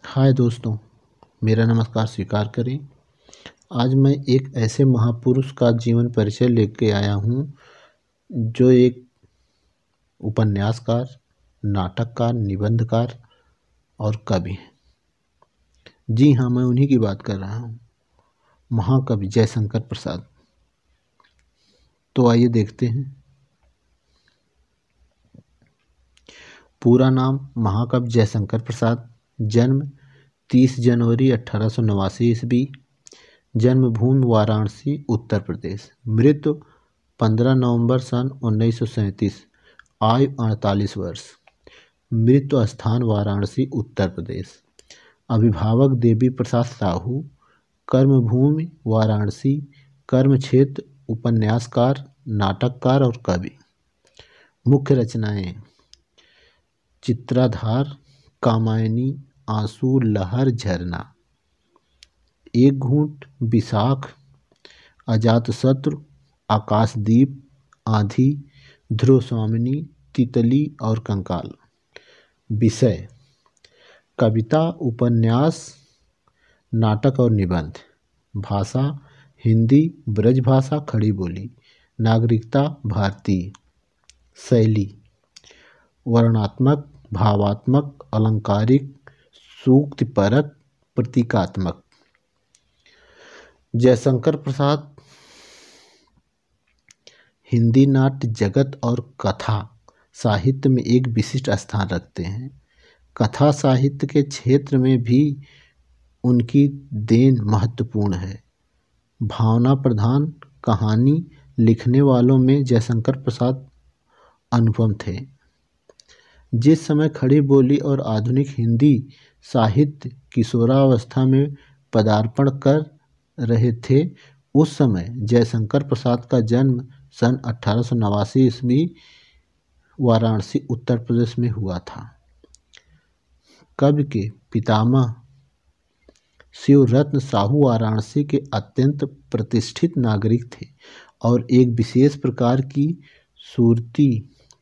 हाय दोस्तों, मेरा नमस्कार स्वीकार करें। आज मैं एक ऐसे महापुरुष का जीवन परिचय लेके आया हूँ जो एक उपन्यासकार, नाटककार, निबंधकार और कवि हैं। जी हाँ, मैं उन्हीं की बात कर रहा हूँ, महाकवि जयशंकर प्रसाद। तो आइए देखते हैं। पूरा नाम महाकवि जयशंकर प्रसाद। जन्म 30 जनवरी 1889 ईस्वी। जन्मभूमि वाराणसी, उत्तर प्रदेश। मृत्यु 15 नवंबर सन 1937। आयु 48 वर्ष। मृत्यु स्थान वाराणसी, उत्तर प्रदेश। अभिभावक देवी प्रसाद साहू। कर्मभूमि वाराणसी। कर्म क्षेत्र उपन्यासकार, नाटककार और कवि। मुख्य रचनाएं: चित्राधार, कामायनी, आंसू, लहर, झरना, एक घूंट, विशाख, अजातशत्रु, आकाशदीप, आंधी, ध्रुवस्वामिनी, तितली और कंकाल। विषय: कविता, उपन्यास, नाटक और निबंध। भाषा: हिंदी, ब्रजभाषा, खड़ी बोली। नागरिकता: भारतीय। शैली: वर्णनात्मक, भावात्मक, अलंकारिक, सूक्तिपरक, प्रतीकात्मक। जयशंकर प्रसाद हिंदी नाट्य जगत और कथा साहित्य में एक विशिष्ट स्थान रखते हैं। कथा साहित्य के क्षेत्र में भी उनकी देन महत्वपूर्ण है। भावना प्रधान कहानी लिखने वालों में जयशंकर प्रसाद अनुपम थे। जिस समय खड़ी बोली और आधुनिक हिंदी साहित्य किशोरावस्था में पदार्पण कर रहे थे, उस समय जयशंकर प्रसाद का जन्म सन 1889 ईस्वी वाराणसी, उत्तर प्रदेश में हुआ था। कवि के पितामह शिवरत्न साहू वाराणसी के अत्यंत प्रतिष्ठित नागरिक थे और एक विशेष प्रकार की सुरती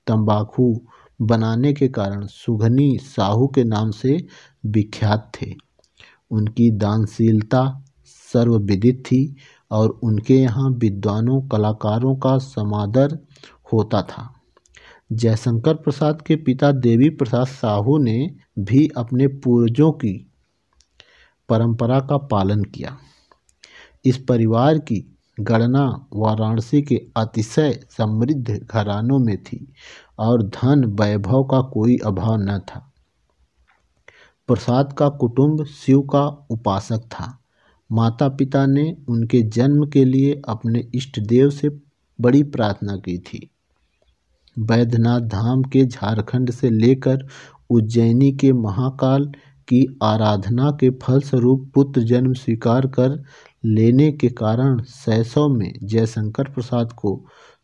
तंबाकू बनाने के कारण सुघनी साहू के नाम से विख्यात थे। उनकी दानशीलता सर्वविदित थी और उनके यहाँ विद्वानों, कलाकारों का समादर होता था। जयशंकर प्रसाद के पिता देवी प्रसाद साहू ने भी अपने पूर्वजों की परंपरा का पालन किया। इस परिवार की गणना वाराणसी के अतिशय समृद्ध घरानों में थी और धन वैभव का कोई अभाव न था। प्रसाद का कुटुंब शिव का उपासक था। माता पिता ने उनके जन्म के लिए अपने इष्ट देव से बड़ी प्रार्थना की थी। बैद्यनाथ धाम के झारखंड से लेकर उज्जैनी के महाकाल की आराधना के फलस्वरूप पुत्र जन्म स्वीकार कर लेने के कारण शैशव में जयशंकर प्रसाद को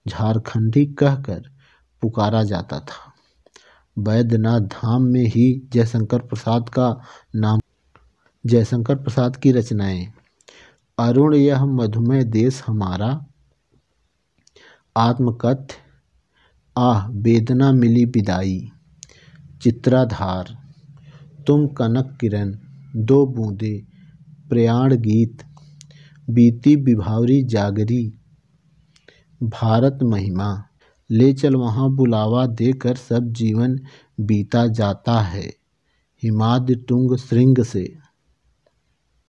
झारखंडी कहकर पुकारा जाता था। बैद्यनाथ धाम में ही जयशंकर प्रसाद का नाम। जयशंकर प्रसाद की रचनाएं: अरुण यह मधुमय देश हमारा, आत्मकथ्य, आह वेदना मिली विदाई, चित्राधार, तुम कनक किरण, दो बूंदे, प्रयाण गीत, बीती विभावरी जागरी, भारत महिमा, ले चल वहाँ बुलावा देकर सब जीवन बीता जाता है, हिमाद्रि तुंग श्रृंग से,